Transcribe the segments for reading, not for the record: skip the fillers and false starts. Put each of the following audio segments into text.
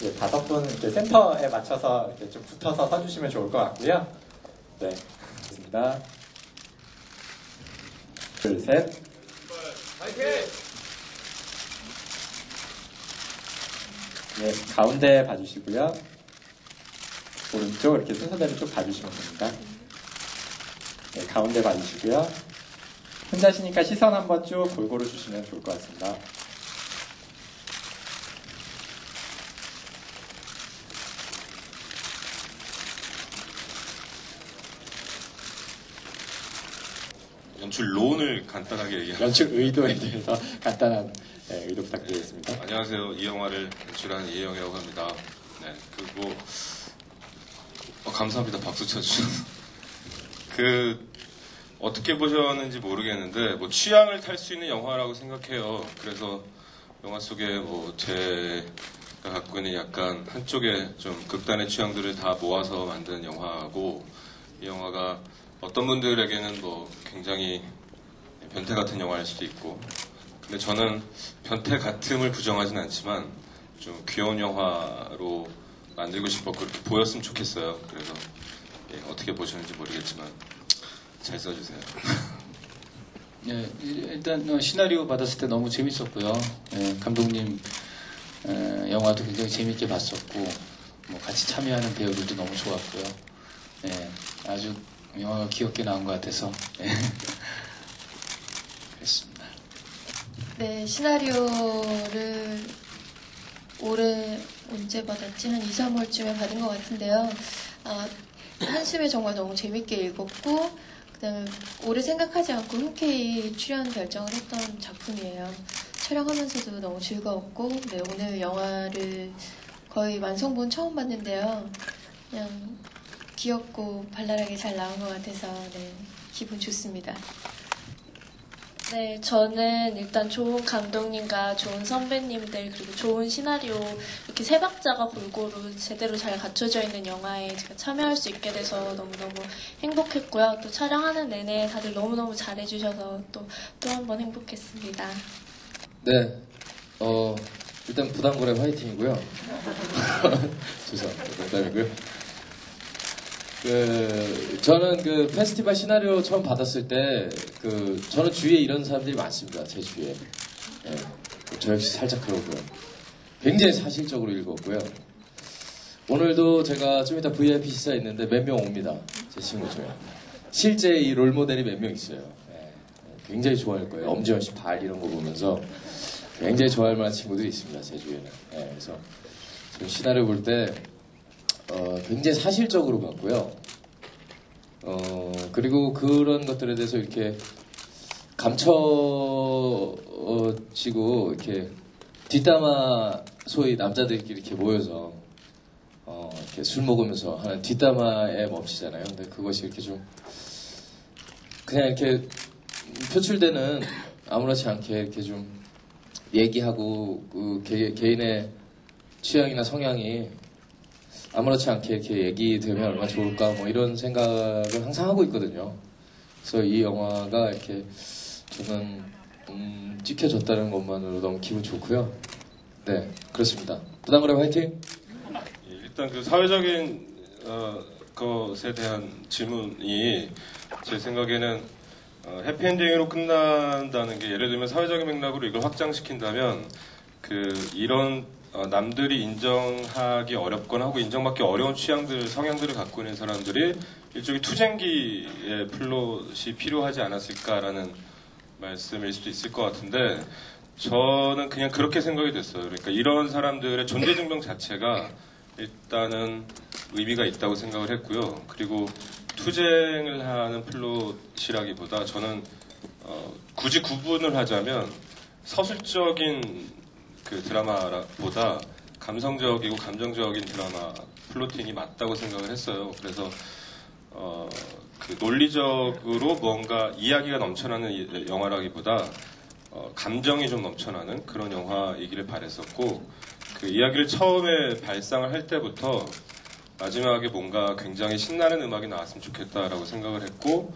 이제 5분 이렇게 센터에 맞춰서 이렇게 좀 붙어서 서주시면 좋을 것 같고요. 네, 좋습니다. 둘, 셋. 화이팅! 네, 가운데 봐주시고요. 오른쪽 이렇게 순서대로 쭉 봐주시면 됩니다. 네, 가운데 봐주시고요. 혼자시니까 시선 한번 쭉 골고루 주시면 좋을 것 같습니다. 연출론을 간단하게 얘기하면 연출 의도에 대해서 간단한 의도 부탁드리겠습니다. 안녕하세요. 이 영화를 연출한 이혜영이라고 합니다. 네, 그리고 감사합니다. 박수 쳐주셔서. 어떻게 보셨는지 모르겠는데 취향을 탈 수 있는 영화라고 생각해요. 그래서 영화 속에 제가 갖고 있는 약간 한쪽에 좀 극단의 취향들을 다 모아서 만든 영화고, 이 영화가 어떤 분들에게는 굉장히 변태 같은 영화일 수도 있고, 근데 저는 변태 같음을 부정하진 않지만 좀 귀여운 영화로 만들고 싶었고 그렇게 보였으면 좋겠어요. 그래서 어떻게 보셨는지 모르겠지만 잘 써주세요. 네, 일단 시나리오 받았을 때 너무 재밌었고요. 감독님 영화도 굉장히 재밌게 봤었고, 같이 참여하는 배우들도 너무 좋았고요. 아주 영화가 귀엽게 나온 것 같아서 그랬습니다. 네, 시나리오를 올해 언제 받았지? 한 2, 3월쯤에 받은 것 같은데요. 한숨에 정말 너무 재밌게 읽었고, 그다음에 오래 생각하지 않고 흔쾌히 출연 결정을 했던 작품이에요. 촬영하면서도 너무 즐거웠고, 네, 오늘 영화를 거의 완성본 처음 봤는데요. 그냥 귀엽고 발랄하게 잘 나온 것 같아서 네, 기분 좋습니다. 네, 저는 일단 좋은 감독님과 좋은 선배님들 그리고 좋은 시나리오 이렇게 세 박자가 골고루 제대로 잘 갖춰져 있는 영화에 제가 참여할 수 있게 돼서 너무너무 행복했고요. 또 촬영하는 내내 다들 너무너무 잘해주셔서 또 한 번 행복했습니다. 네, 일단 부당거래 화이팅이고요. 죄송합니다. 농담이고요. 저는 페스티벌 시나리오 처음 받았을 때, 저는 주위에 이런 사람들이 많습니다. 제 주위에. 저 역시 살짝 그러고요. 굉장히 사실적으로 읽었고요. 오늘도 제가 좀 이따 VIP 시사 있는데 몇 명 옵니다. 제 친구 중에. 실제 이 롤모델이 몇 명 있어요. 굉장히 좋아할 거예요. 엄지원 씨 발 이런 거 보면서 굉장히 좋아할 만한 친구들이 있습니다. 제 주위에는. 그래서 지금 시나리오 볼 때, 굉장히 사실적으로 봤고요. 그리고 그런 것들에 대해서 이렇게 감춰지고 이렇게 뒷담화, 소위 남자들끼리 이렇게 모여서 이렇게 술 먹으면서 하는 뒷담화에 멈추잖아요. 근데 그것이 이렇게 좀 그냥 이렇게 표출되는 아무렇지 않게 이렇게 좀 얘기하고 개인의 취향이나 성향이 아무렇지 않게 이렇게 얘기되면 얼마나 좋을까 이런 생각을 항상 하고 있거든요. 그래서 이 영화가 이렇게 저는 찍혀졌다는 것만으로 너무 기분 좋고요. 네, 그렇습니다. 부당거래 화이팅! 일단 사회적인 것에 대한 질문이 제 생각에는 해피엔딩으로 끝난다는 게, 예를 들면 사회적인 맥락으로 이걸 확장시킨다면 이런 남들이 인정하기 어렵거나 하고 인정받기 어려운 취향들, 성향들을 갖고 있는 사람들이 일종의 투쟁기의 플롯이 필요하지 않았을까라는 말씀일 수도 있을 것 같은데, 저는 그냥 그렇게 생각이 됐어요. 그러니까 이런 사람들의 존재 증명 자체가 일단은 의미가 있다고 생각을 했고요. 그리고 투쟁을 하는 플롯이라기보다 저는 굳이 구분을 하자면 서술적인 드라마보다 감성적이고 감정적인 드라마 플로팅이 맞다고 생각을 했어요. 그래서 논리적으로 뭔가 이야기가 넘쳐나는 영화라기보다 감정이 좀 넘쳐나는 그런 영화이기를 바랬었고, 이야기를 처음에 발상을 할 때부터 마지막에 뭔가 굉장히 신나는 음악이 나왔으면 좋겠다라고 생각을 했고,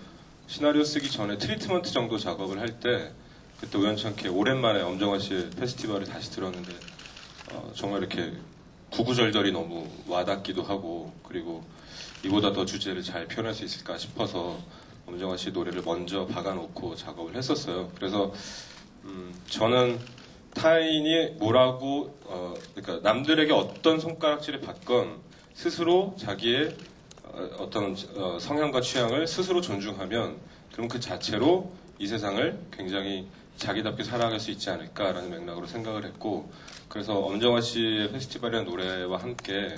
시나리오 쓰기 전에 트리트먼트 정도 작업을 할 때 그때 우연찮게 오랜만에 엄정화 씨의 페스티벌을 다시 들었는데 정말 이렇게 구구절절이 너무 와닿기도 하고 그리고 이보다 더 주제를 잘 표현할 수 있을까 싶어서 엄정화 씨 노래를 먼저 박아놓고 작업을 했었어요. 그래서 저는 타인이 뭐라고 그러니까 남들에게 어떤 손가락질을 받건 스스로 자기의 어떤 성향과 취향을 스스로 존중하면 그럼 그 자체로 이 세상을 굉장히 자기답게 살아갈 수 있지 않을까라는 맥락으로 생각을 했고 그래서 엄정화 씨의 페스티벌이라는 노래와 함께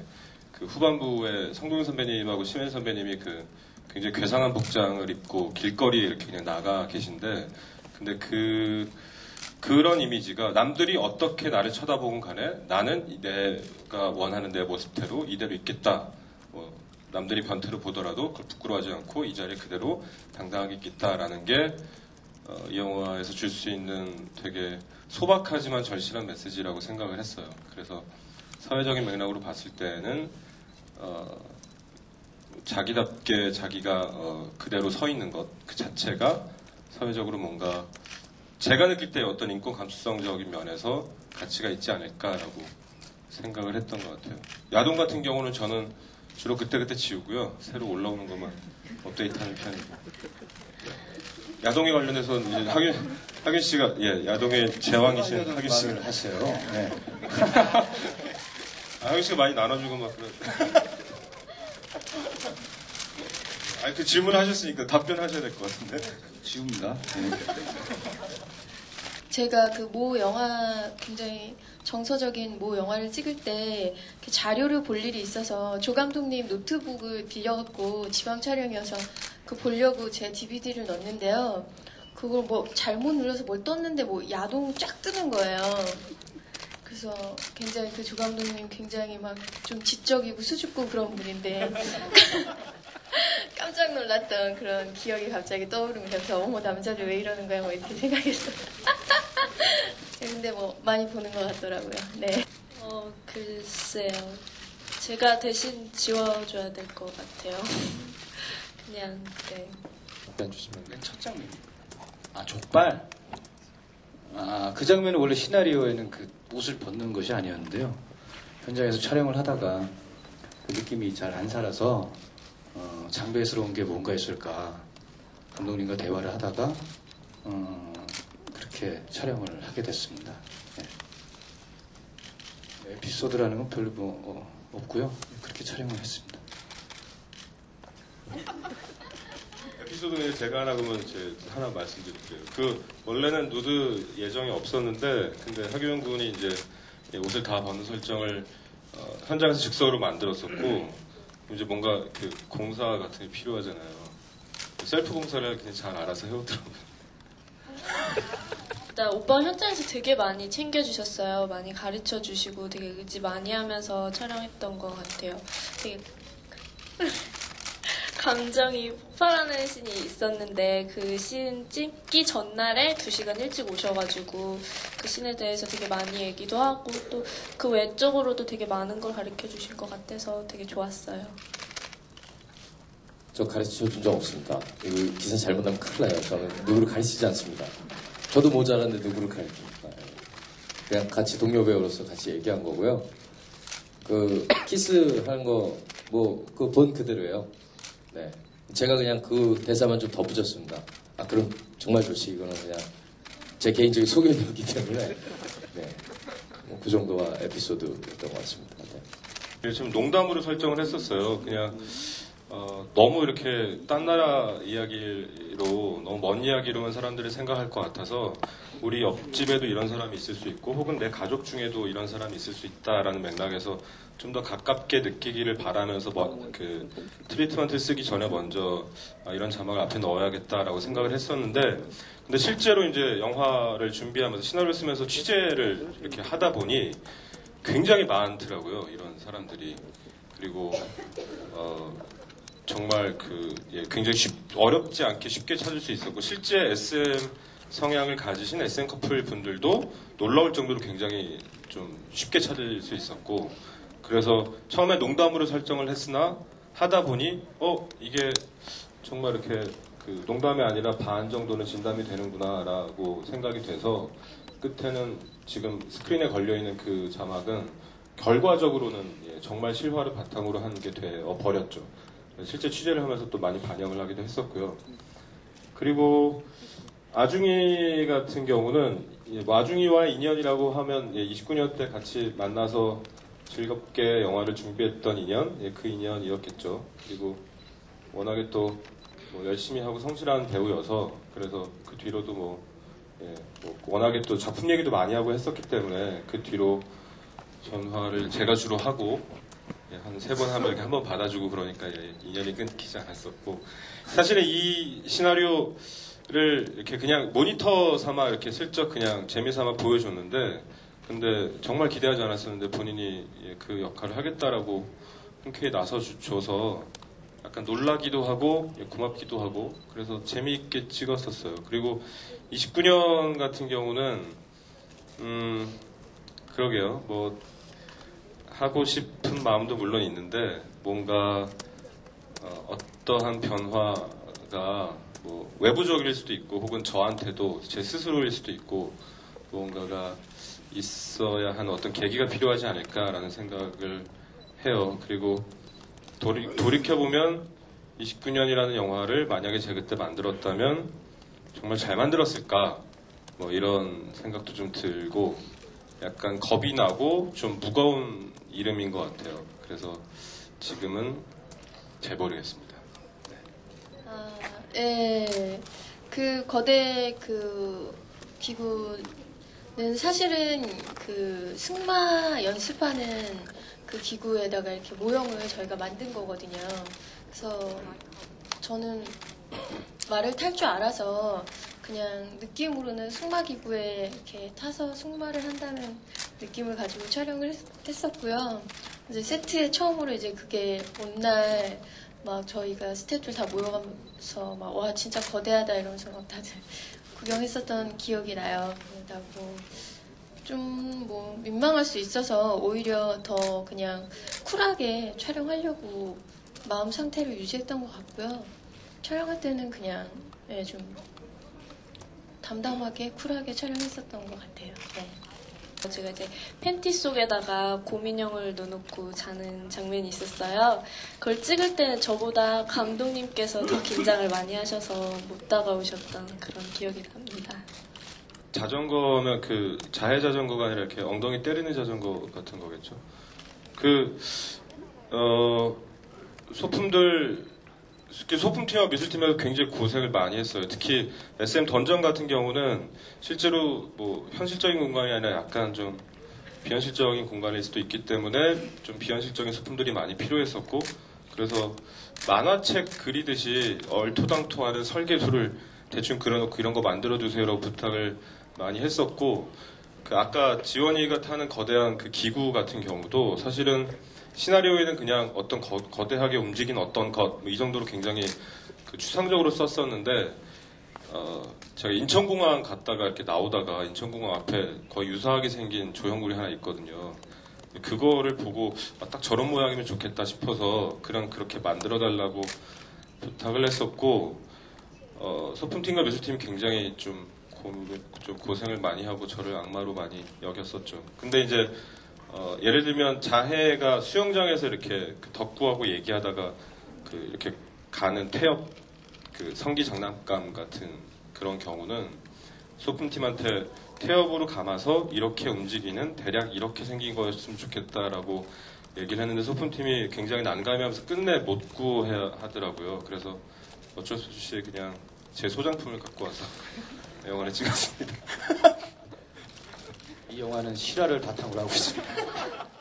그 후반부에 성동일 선배님하고 심현 선배님이 그 굉장히 괴상한 복장을 입고 길거리에 이렇게 그냥 나가 계신데 근데 그런 이미지가 남들이 어떻게 나를 쳐다보건 간에 나는 내가 원하는 내 모습대로 이대로 있겠다. 뭐 남들이 변태로 보더라도 그걸 부끄러워하지 않고 이 자리에 그대로 당당하게 있겠다라는 게 이 영화에서 줄 수 있는 되게 소박하지만 절실한 메시지라고 생각을 했어요. 그래서 사회적인 맥락으로 봤을 때는 자기답게 자기가 그대로 서 있는 것 그 자체가 사회적으로 뭔가 제가 느낄 때 어떤 인권 감수성적인 면에서 가치가 있지 않을까라고 생각을 했던 것 같아요. 야동 같은 경우는 저는 주로 그때그때 지우고요. 새로 올라오는 것만 업데이트하는 편이고. 야동에 관련해서 이제 하균 씨가 야동의 제왕이신 하균 씨가 하세요. 네. 하균 씨가 많이 나눠주고 막 그런. 그 질문하셨으니까 답변하셔야 될 것 같은데. 지웁니다. 제가 그 모 영화 굉장히 정서적인 모 영화를 찍을 때 이렇게 자료를 볼 일이 있어서 조 감독님 노트북을 빌려갖고 지방 촬영이어서 그 보려고 제 DVD를 넣었는데요. 그걸 뭐 잘못 눌러서 뭘 떴는데 뭐 야동 쫙 뜨는 거예요. 그래서 굉장히 그 조 감독님 굉장히 막 좀 지적이고 수줍고 그런 분인데 깜짝 놀랐던 그런 기억이 갑자기 떠오르면서 어머 남자들 왜 이러는 거야 뭐 이렇게 생각했어요. 근데 뭐 많이 보는 것 같더라고요. 네. 글쎄요. 제가 대신 지워줘야 될 것 같아요. 그냥 네. 답변 주시면 돼요. 첫 장면. 족발. 그 장면은 원래 시나리오에는 그 옷을 벗는 것이 아니었는데요. 현장에서 촬영을 하다가 그 느낌이 잘 안 살아서 장배스러운 게 뭔가 있을까 감독님과 대화를 하다가 그렇게 촬영을 하게 됐습니다. 네. 에피소드라는 건 별로 없고요. 그렇게 촬영을 했습니다. 에피소드는 제가 하나 그러면 하나 말씀드릴게요. 원래는 누드 예정이 없었는데 근데 하규영 군이 이제 옷을 다 벗는 설정을 현장에서 즉석으로 만들었었고 이제 뭔가 그 공사 같은 게 필요하잖아요. 셀프 공사를 그냥 잘 알아서 해오더라고요. 일단 오빠 현장에서 되게 많이 챙겨주셨어요. 많이 가르쳐주시고 되게 의지 많이 하면서 촬영했던 것 같아요. 되게 감정이 폭발하는 씬이 있었는데 그 씬 찍기 전날에 2시간 일찍 오셔가지고 그 씬에 대해서 되게 많이 얘기도 하고 또 그 외적으로도 되게 많은 걸 가르쳐주실 것 같아서 되게 좋았어요. 저 가르쳐 준 적 없습니다. 이거 기사 잘못 나면 큰일 나요. 저는 누구를 가르치지 않습니다. 저도 모자란데 누구를 가르칩니까? 그냥 같이 동료 배우로서 같이 얘기한 거고요. 그 키스 하는 거 그 본 그대로예요. 네, 제가 그냥 그 대사만 좀 덧붙였습니다. 그럼 정말 좋지. 이거는 그냥 제 개인적인 소견이기 때문에 네, 그 정도와 에피소드였던 것 같습니다. 네. 좀 농담으로 설정을 했었어요. 그냥 너무 이렇게 딴 나라 이야기로 너무 먼 이야기로만 사람들이 생각할 것 같아서 우리 옆집에도 이런 사람이 있을 수 있고 혹은 내 가족 중에도 이런 사람이 있을 수 있다라는 맥락에서 좀 더 가깝게 느끼기를 바라면서 그 트리트먼트를 쓰기 전에 먼저 이런 자막을 앞에 넣어야겠다라고 생각을 했었는데 근데 실제로 이제 영화를 준비하면서 시나리오를 쓰면서 취재를 이렇게 하다 보니 굉장히 많더라고요. 이런 사람들이. 그리고 정말 굉장히 어렵지 않게 쉽게 찾을 수 있었고 실제 SM 성향을 가지신 SM 커플 분들도 놀라울 정도로 굉장히 좀 쉽게 찾을 수 있었고 그래서 처음에 농담으로 설정을 했으나 하다 보니 이게 정말 이렇게 그 농담이 아니라 반 정도는 진담이 되는구나라고 생각이 돼서 끝에는 지금 스크린에 걸려있는 그 자막은 결과적으로는 예, 정말 실화를 바탕으로 한 게 되어 버렸죠. 실제 취재를 하면서 또 많이 반영을 하기도 했었고요. 그리고 아중이 같은 경우는 예, 뭐 아중이와의 인연이라고 하면 예, 29년 때 같이 만나서 즐겁게 영화를 준비했던 인연, 예, 그 인연이었겠죠. 그리고 워낙에 또 뭐 열심히 하고 성실한 배우여서 그래서 그 뒤로도 뭐, 예, 뭐 워낙에 또 작품 얘기도 많이 하고 했었기 때문에 그 뒤로 전화를 제가 주로 하고 예, 한 3번 하면 이렇게 한 번 받아주고 그러니까 예, 인연이 끊기지 않았었고 사실은 이 시나리오를 이렇게 그냥 모니터 삼아 이렇게 슬쩍 그냥 재미 삼아 보여줬는데 근데 정말 기대하지 않았었는데 본인이 예, 그 역할을 하겠다라고 흔쾌히 나서줘서 약간 놀라기도 하고 예, 고맙기도 하고 그래서 재미있게 찍었었어요. 그리고 29년 같은 경우는 그러게요. 뭐 하고 싶은 마음도 물론 있는데 뭔가 어떠한 변화가 뭐 외부적일 수도 있고 혹은 저한테도 제 스스로일 수도 있고 무언가가 있어야 하는 어떤 계기가 필요하지 않을까라는 생각을 해요. 그리고 돌이켜보면 29년이라는 영화를 만약에 제가 그때 만들었다면 정말 잘 만들었을까 뭐 이런 생각도 좀 들고 약간 겁이 나고 좀 무거운 이름인 것 같아요. 그래서 지금은 잘 모르겠습니다. 네. 그 거대 그 기구는 사실은 그 승마 연습하는 그 기구에다가 이렇게 모형을 저희가 만든 거거든요. 그래서 저는 말을 탈 줄 알아서 그냥 느낌으로는 승마 기구에 이렇게 타서 승마를 한다는 느낌을 가지고 촬영을 했었고요. 이제 세트에 처음으로 이제 그게 온 날 막 저희가 스태프들 다 모여가면서 막 와 진짜 거대하다 이러면서 막 다들 구경했었던 기억이 나요. 그러다고 좀 뭐 민망할 수 있어서 오히려 더 그냥 쿨하게 촬영하려고 마음 상태를 유지했던 것 같고요. 촬영할 때는 그냥 네, 좀 담담하게 쿨하게 촬영했었던 것 같아요. 네. 제가 이제 팬티 속에다가 고민형을 넣어놓고 자는 장면이 있었어요. 그걸 찍을 때는 저보다 감독님께서 더 긴장을 많이 하셔서 못 다가오셨던 그런 기억이 납니다. 자전거면 그 자해 자전거가 아니라 이렇게 엉덩이 때리는 자전거 같은 거겠죠. 소품팀과 미술팀에서 굉장히 고생을 많이 했어요. 특히 SM 던전 같은 경우는 실제로 뭐 현실적인 공간이 아니라 약간 좀 비현실적인 공간일 수도 있기 때문에 좀 비현실적인 소품들이 많이 필요했었고 그래서 만화책 그리듯이 얼토당토하는 설계도를 대충 그려놓고 이런 거 만들어주세요라고 부탁을 많이 했었고 그 아까 지원이가 타는 거대한 그 기구 같은 경우도 사실은 시나리오에는 그냥 어떤 거대하게 움직이는 어떤 것, 이 정도로 굉장히 그 추상적으로 썼었는데, 제가 인천공항 갔다가 이렇게 나오다가 인천공항 앞에 거의 유사하게 생긴 조형물이 하나 있거든요. 그거를 보고, 딱 저런 모양이면 좋겠다 싶어서 그냥 그렇게 만들어달라고 부탁을 했었고, 소품팀과 미술팀이 굉장히 좀 고생을 많이 하고 저를 악마로 많이 여겼었죠. 근데 이제, 예를 들면 자해가 수영장에서 이렇게 그 덕구하고 얘기하다가 그 이렇게 가는 태엽 그 성기 장난감 같은 그런 경우는 소품팀한테 태엽으로 감아서 이렇게 움직이는 대략 이렇게 생긴 거였으면 좋겠다라고 얘기를 했는데 소품팀이 굉장히 난감해하면서 끝내 못 구해야 하더라고요. 그래서 어쩔 수 없이 그냥 제 소장품을 갖고 와서 영화를 찍었습니다. 이 영화는 실화를 바탕으로 하고 있습니다.